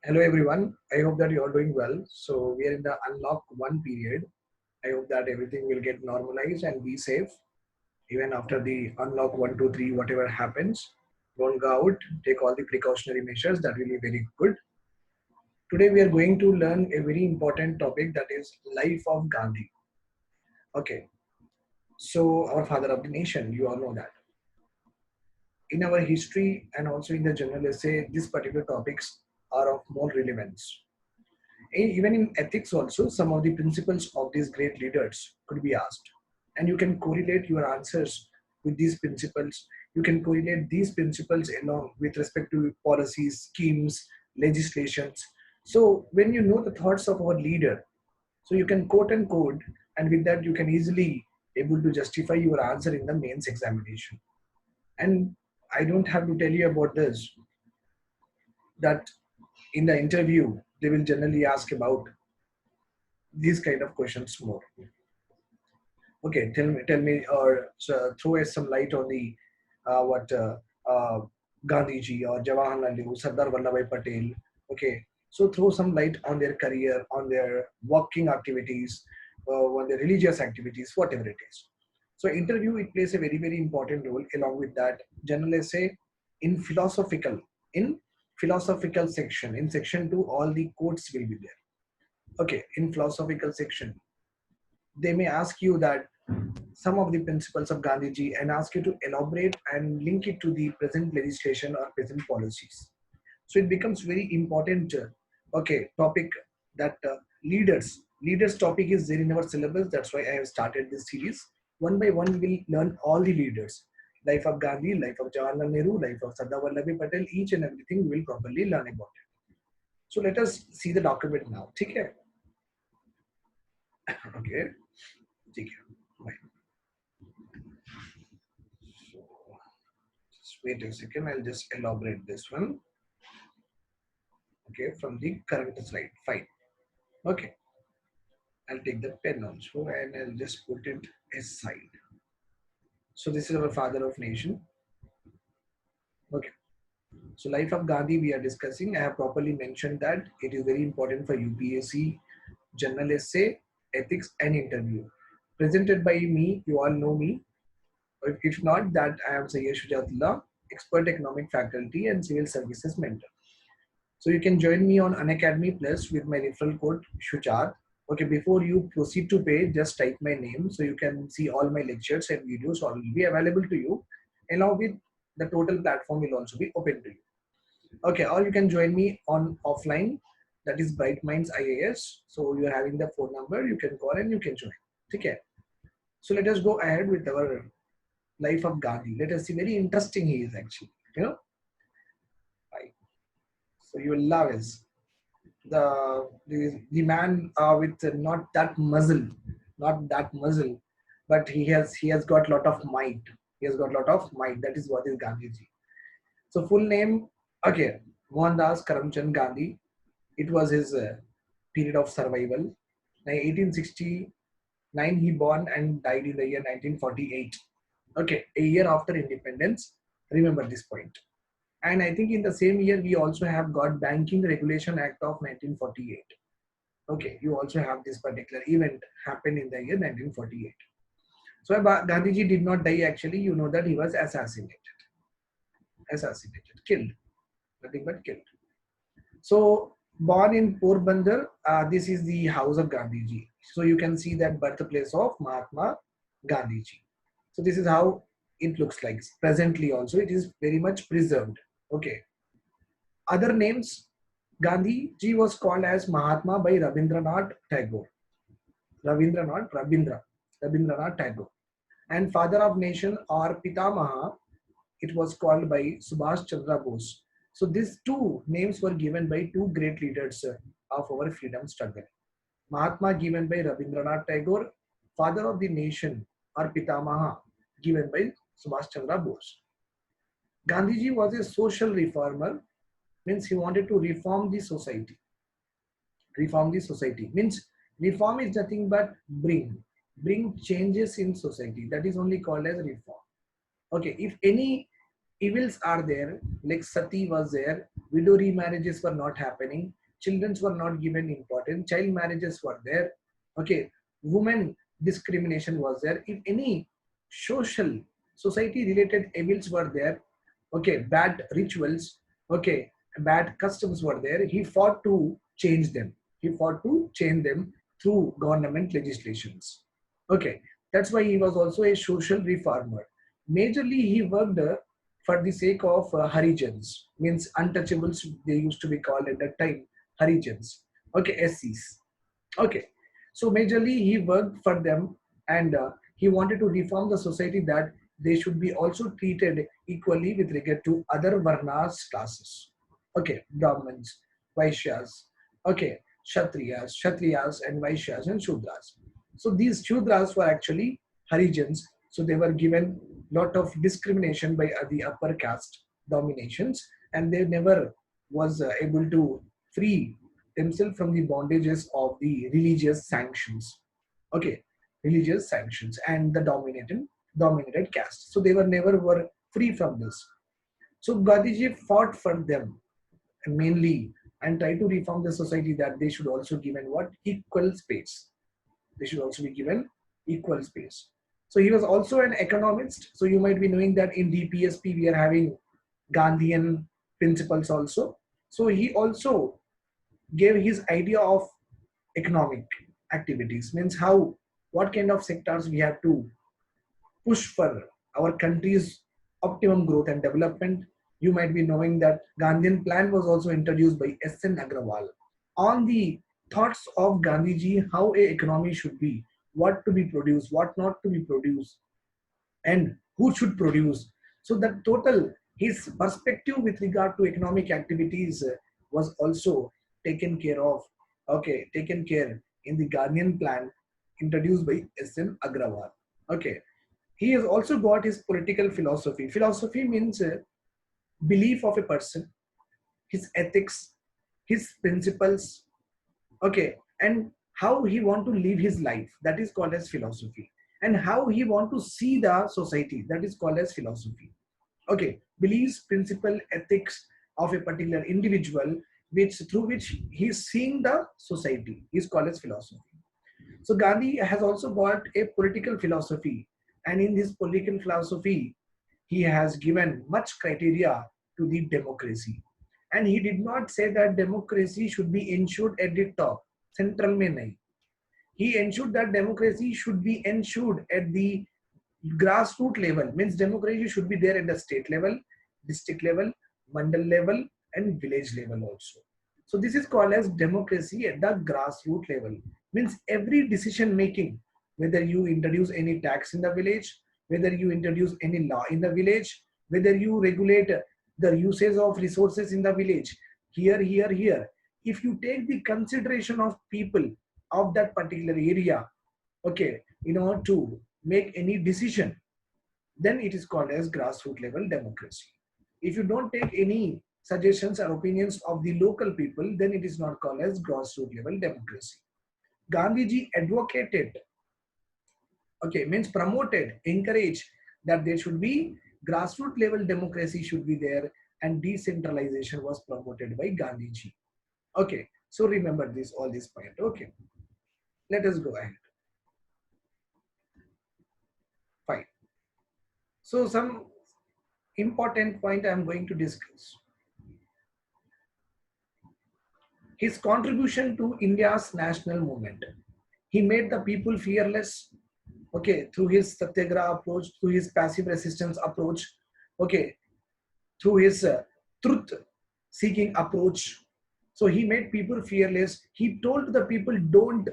Hello everyone. I hope that you are doing well. So we are in the unlock one period. I hope that everything will get normalized and be safe. Even after the unlock one, two, three, whatever happens, don't go out. Take all the precautionary measures. That will be very good. Today we are going to learn a very important topic, that is life of Gandhi. Okay. So our father of the nation, you all know that. In our history and also in the general essay, these particular topics are of more relevance. Even in ethics also, some of the principles of these great leaders could be asked, and you can correlate your answers with these principles. You can correlate these principles along with respect to policies, schemes, legislations. So when you know the thoughts of our leader, so you can quote and code, and with that you can easily able to justify your answer in the mains examination. And I don't have to tell you about this, that in the interview they will generally ask about these kind of questions more. Okay, tell me, or throw us some light on the what Gandhiji or Jawaharlal Nehru, Sardar Vallabhbhai Patel. Okay, so throw some light on their career, on their working activities, on their religious activities, whatever it is. So interview, it plays a very important role. Along with that, general essay in philosophical section. In section 2, all the quotes will be there. Okay, in philosophical section, they may ask you that some of the principles of Gandhiji and ask you to elaborate and link it to the present legislation or present policies. So it becomes very important, topic that leaders topic is there in our syllabus. That's why I have started this series. One by one, we will learn all the leaders. Life of Gandhi, life of Jawaharlal Nehru, life of Sardar Vallabhbhai Patel, each and everything we will properly learn about it. So let us see the document now. Okay. Okay. Right. So just wait a second. I'll just elaborate this one. Okay, from the current slide. Fine. Okay. I'll take the pen also and I'll just put it aside. So this is our father of nation. Okay. So life of Gandhi we are discussing. I have properly mentioned that it is very important for UPSC, general essay, ethics and interview. Presented by me, you all know me. If not, that I am Syed Shujathullah, expert economic faculty and civil services mentor. So you can join me on Unacademy Plus with my referral code Shujat. Okay, before you proceed to pay, just type my name so you can see all my lectures and videos all will be available to you. Along with the total platform will also be open to you. Okay, or you can join me on offline, that is BrightMinds IAS. So you're having the phone number, you can call and you can join. Okay. So let us go ahead with our life of Gandhi. Let us see, very interesting he is actually, you know. Right. So you will love his. The man with not that muzzle, but he has got lot of might. He has got lot of might. That is what is Gandhiji. So full name, okay, Mohandas Karamchand Gandhi. It was his period of survival. 1869 he born and died in the year 1948. Okay, a year after independence. Remember this point. And I think in the same year we also have got Banking Regulation Act of 1948. Okay, you also have this particular event happened in the year 1948. So Gandhiji did not die actually. You know that he was killed, nothing but killed. So born in Porbandar, this is the house of Gandhiji. So you can see that birthplace of Mahatma Gandhiji. So this is how it looks like. Presently also it is very much preserved. Okay. Other names, Gandhi ji was called as Mahatma by Rabindranath Tagore. Rabindranath Tagore. And Father of Nation or Pitamaha, it was called by Subhash Chandra Bose. So these two names were given by two great leaders of our freedom struggle. Mahatma given by Rabindranath Tagore, Father of the Nation or Pitamaha given by Subhash Chandra Bose. Gandhiji was a social reformer, means he wanted to reform the society. Reform the society means reform is nothing but bring changes in society. That is only called as reform. Okay, if any evils are there, like sati was there, widow remarriages were not happening, children were not given importance, child marriages were there, okay, women discrimination was there. If any social society related evils were there, okay, bad rituals, okay, bad customs were there, he fought to change them. He fought to change them through government legislations. Okay, that's why he was also a social reformer. Majorly, he worked for the sake of Harijans, means untouchables, they used to be called at that time, Harijans. Okay, SCs. Okay, so majorly he worked for them, and he wanted to reform the society that they should be also treated equally with regard to other Varnas classes. Okay, Brahmins, Vaishyas, okay, Kshatriyas and Vaishyas and Shudras. So these Shudras were actually Harijans, so they were given lot of discrimination by the upper caste dominations, and they never was able to free themselves from the bondages of the religious sanctions. Okay, religious sanctions and the dominated caste. So they were never were free from this. So Gandhiji fought for them mainly and tried to reform the society that they should also given what equal space. They should also be given equal space. So he was also an economist. So you might be knowing that in DPSP we are having Gandhian principles also. So he also gave his idea of economic activities, means how, what kind of sectors we have to push for our country's optimum growth and development. You might be knowing that Gandhian plan was also introduced by S.N. Agrawal on the thoughts of Gandhiji, how a economy should be, what to be produced, what not to be produced, and who should produce. So that total his perspective with regard to economic activities was also taken care of. Okay, taken care in the Ghanaian plan introduced by S.M. Agrawal. Okay, he has also got his political philosophy. Philosophy means belief of a person, his ethics, his principles, okay, and how he want to live his life, that is called as philosophy, and how he want to see the society, that is called as philosophy. Okay, beliefs, principle, ethics of a particular individual, which through which he is seeing the society, is called as philosophy. So Gandhi has also got a political philosophy, and in this political philosophy he has given much criteria to the democracy. And he did not say that democracy should be ensured at the top, central mein nahi. He ensured that democracy should be ensured at the grassroots level, means democracy should be there at the state level, district level, mandal level, and village level also. So this is called as democracy at the grassroots level. Means every decision making, whether you introduce any tax in the village, whether you introduce any law in the village, whether you regulate the usage of resources in the village, here, if you take the consideration of people of that particular area, okay, in order to make any decision, then it is called as grassroots level democracy. If you don't take any suggestions or opinions of the local people, then it is not called as grassroots level democracy. Gandhiji advocated, okay, means promoted, encouraged that there should be grassroots level democracy should be there, and decentralization was promoted by Gandhiji. Okay, so remember this, all this point. Okay, let us go ahead. Fine. So some important point I am going to discuss. His contribution to India's national movement. He made the people fearless, okay, through his satyagraha approach, through his passive resistance approach, okay, through his truth seeking approach. So he made people fearless. He told the people, don't,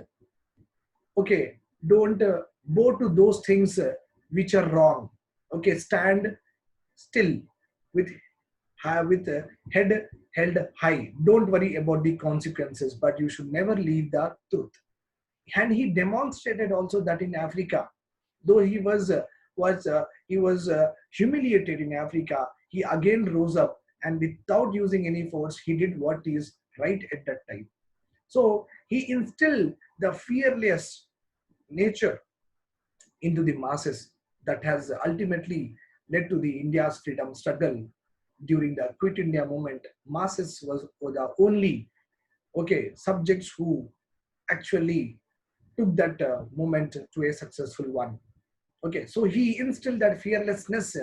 okay, don't bow to those things which are wrong. Okay, stand still with head held high. Don't worry about the consequences, but you should never leave the truth. And he demonstrated also that in Africa, though he was humiliated in Africa, he again rose up, and without using any force, he did what is right at that time. So he instilled the fearless nature into the masses that has ultimately led to the India's freedom struggle. During the Quit India movement, masses were the only subjects who actually took that movement to a successful one. Okay, so he instilled that fearlessness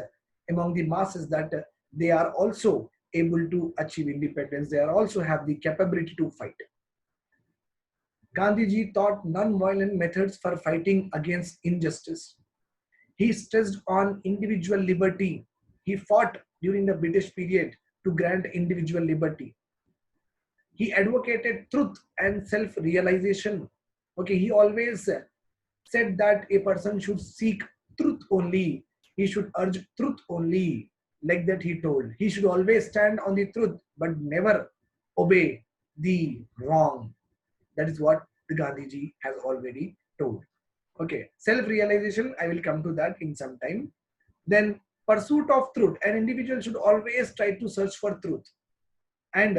among the masses, that they are also able to achieve independence. They are also have the capability to fight. Gandhiji taught non-violent methods for fighting against injustice. He stressed on individual liberty. He fought during the British period to grant individual liberty. He advocated truth and self-realization. Okay, he always said that a person should seek truth only. He should urge truth only. Like that he told. He should always stand on the truth, but never obey the wrong. That is what the Gandhiji has already told. Okay, self-realization, I will come to that in some time. Then pursuit of truth. An individual should always try to search for truth. And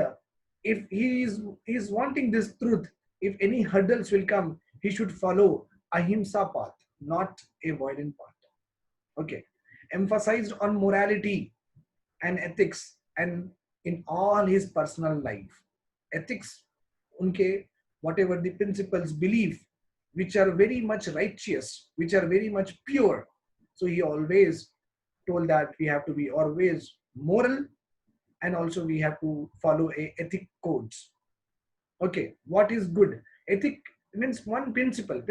if he is wanting this truth, if any hurdles will come, he should follow ahimsa path, not a violent path. Okay, emphasized on morality and ethics, and in all his personal life. Ethics, unke whatever the principles, belief, which are very much righteous, which are very much pure. So he always told that we have to be always moral, and also we have to follow a ethic codes. Okay, what is good? Ethic means one principle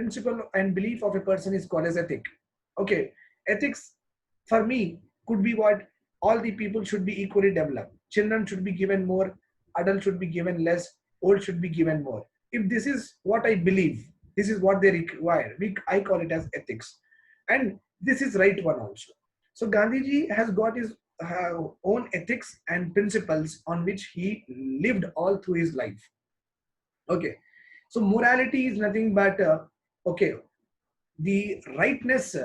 and belief of a person is called as ethic. Okay, ethics for me could be what all the people should be equally developed. Children should be given more, adults should be given less, old should be given more. If this is what I believe, this is what they require, I call it as ethics. And this is right one also. So Gandhiji has got his own ethics and principles on which he lived all through his life. Okay, so morality is nothing but the rightness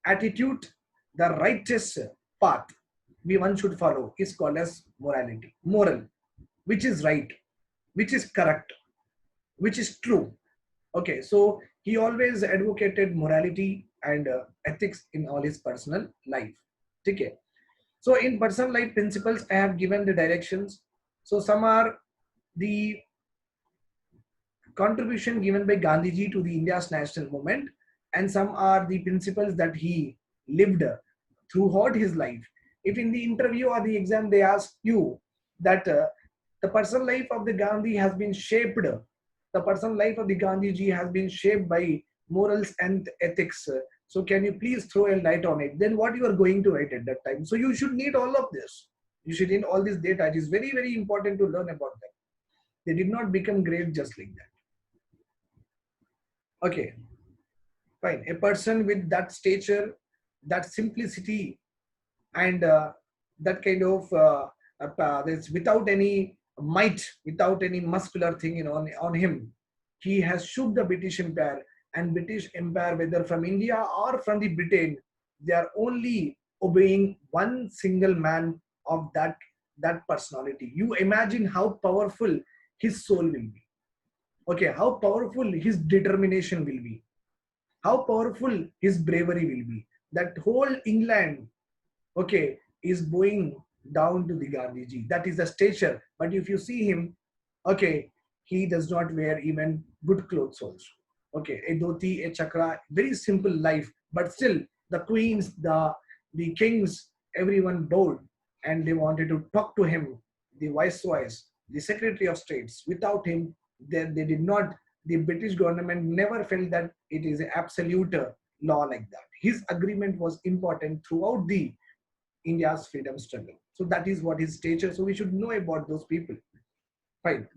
attitude, the righteous path one should follow is called as morality. Moral, which is right, which is correct, which is true. Okay, so he always advocated morality and ethics in all his personal life. Okay, so in personal life principles, I have given the directions. So some are the contribution given by Gandhiji to the India's national movement, and some are the principles that he lived throughout his life. If in the interview or the exam they ask you that the personal life of the Gandhi has been shaped, the personal life of the Gandhiji has been shaped by morals and ethics. So can you please throw a light on it? Then what you are going to write at that time? So you should need all of this. You should need all this data. It is very, very important to learn about them. They did not become great just like that. Okay, fine. A person with that stature, that simplicity, and that kind of this without any might, without any muscular thing on him, he has shook the British Empire. And British Empire, whether from India or from the Britain, they are only obeying one single man of that personality. You imagine how powerful his soul will be. Okay, how powerful his determination will be, how powerful his bravery will be. That whole England, okay, is going down to the Gandhiji. That is the stature. But if you see him, okay, he does not wear even good clothes also. Okay, a dhoti, a chakra, very simple life. But still, the queens, the kings, everyone bowed, and they wanted to talk to him, the viceroys, the secretary of states. Without him, they did not, the British government never felt that it is an absolute law like that. His agreement was important throughout the India's freedom struggle. So that is what his stature. So we should know about those people. Fine.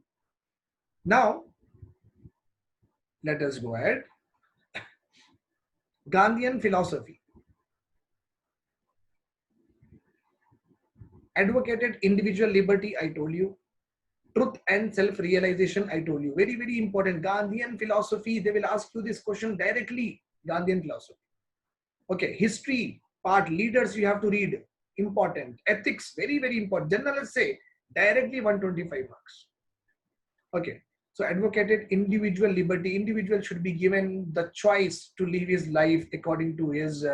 Now, let us go ahead. Gandhian philosophy. Advocated individual liberty, I told you. Truth and self-realization, I told you. Very, very important. Gandhian philosophy, they will ask you this question directly. Gandhian philosophy. Okay, history part, leaders you have to read. Important. Ethics, very, very important. General essay, directly 125 marks. Okay, so advocated individual liberty. Individual should be given the choice to live his life according to his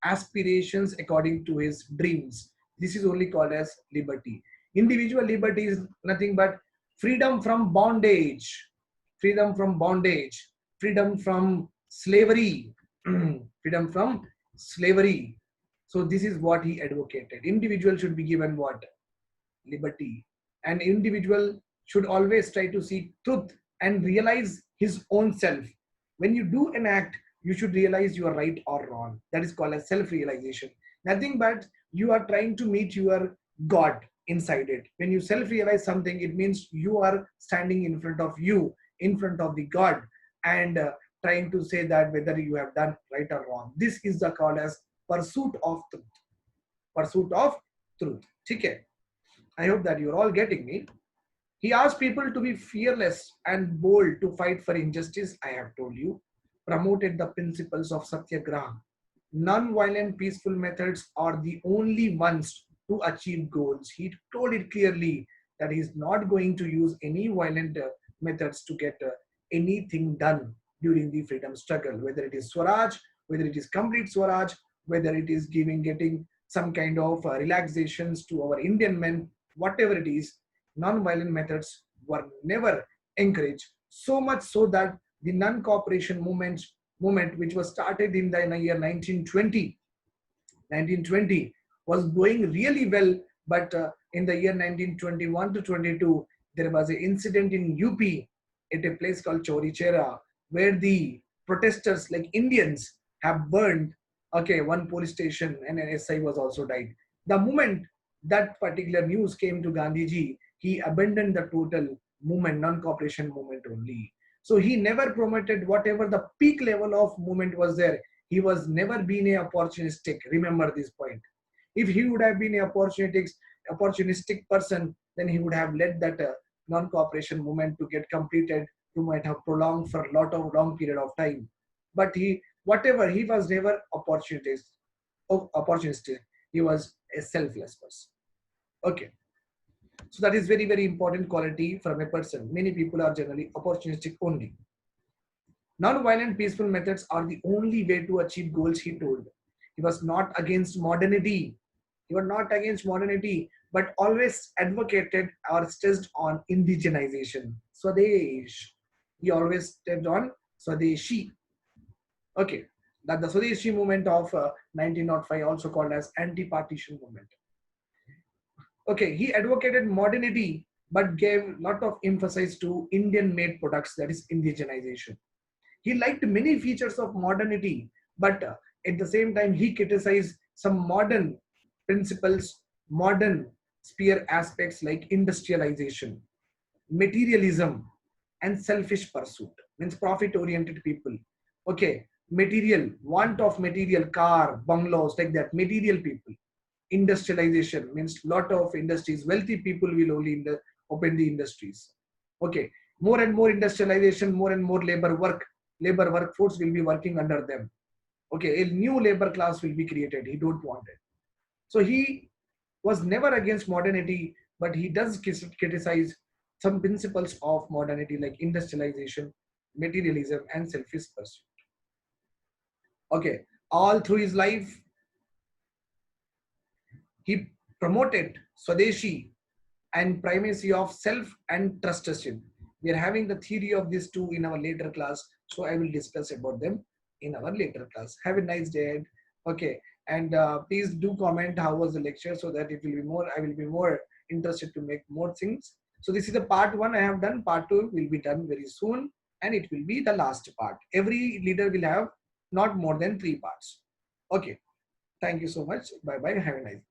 aspirations according to his dreams. This is only called as liberty. Individual liberty is nothing but freedom from bondage, freedom from bondage, freedom from slavery, freedom from slavery. So this is what he advocated. Individual should be given what? Liberty. An individual should always try to seek truth and realize his own self. When you do an act, you should realize you are right or wrong. That is called as self-realization. Nothing but you are trying to meet your God inside it. When you self-realize something, it means you are standing in front of you, in front of the God, and trying to say that whether you have done right or wrong. This is the called as pursuit of truth. Pursuit of truth. Okay. I hope that you're all getting me. He asked people to be fearless and bold to fight for injustice, I have told you. Promoted the principles of Satyagraha. Non-violent peaceful methods are the only ones to achieve goals. He told it clearly that he's not going to use any violent methods to get anything done during the freedom struggle, whether it is Swaraj, whether it is complete Swaraj, whether it is getting some kind of relaxations to our Indian men, whatever it is, non-violent methods were never encouraged. So much so that the non-cooperation movement which was started in the year 1920 was going really well, but in the year 1921 to 22 there was an incident in UP at a place called Chori Chera, where the protesters like Indians have burned one police station, and an SI was also died. The moment that particular news came to Gandhiji, he abandoned the total movement, non-cooperation movement only. So he never promoted whatever the peak level of movement was there. He was never been a opportunistic. Remember this point. If he would have been a opportunistic person, then he would have led that non-cooperation movement to get completed, to might have prolonged for a long period of time. But he was never opportunistic. He was a selfless person. Okay. So that is very, very important quality from a person. Many people are generally opportunistic only. Non-violent peaceful methods are the only way to achieve goals, he told. He was not against modernity. He was not against modernity, but always advocated or stressed on indigenization. Swadesh. He always stressed on Swadeshi. Okay. That the Swadeshi movement of 1905, also called as anti-partition movement. Okay, he advocated modernity, but gave a lot of emphasis to Indian-made products, that is indigenization. He liked many features of modernity, but at the same time, he criticized some modern principles, modern sphere aspects like industrialization, materialism, and selfish pursuit. Means profit-oriented people. Okay, material, want of material, car, bungalows, like that, material people. Industrialization means lot of industries. Wealthy people will only open the industries. Okay, more and more industrialization, more and more labor workforce will be working under them. Okay, a new labor class will be created. He don't want it. So he was never against modernity, but he does criticize some principles of modernity like industrialization, materialism, and selfish pursuit. Okay, all through his life, he promoted Swadeshi and primacy of self and trustorship. We are having the theory of these two in our later class, so I will discuss about them in our later class. Have a nice day. Okay, and please do comment how was the lecture, so that it will be more. I will be more interested to make more things. So this is the part 1 I have done. Part 2 will be done very soon, and it will be the last part. Every leader will have not more than 3 parts. Okay. Thank you so much. Bye bye. Have a nice day.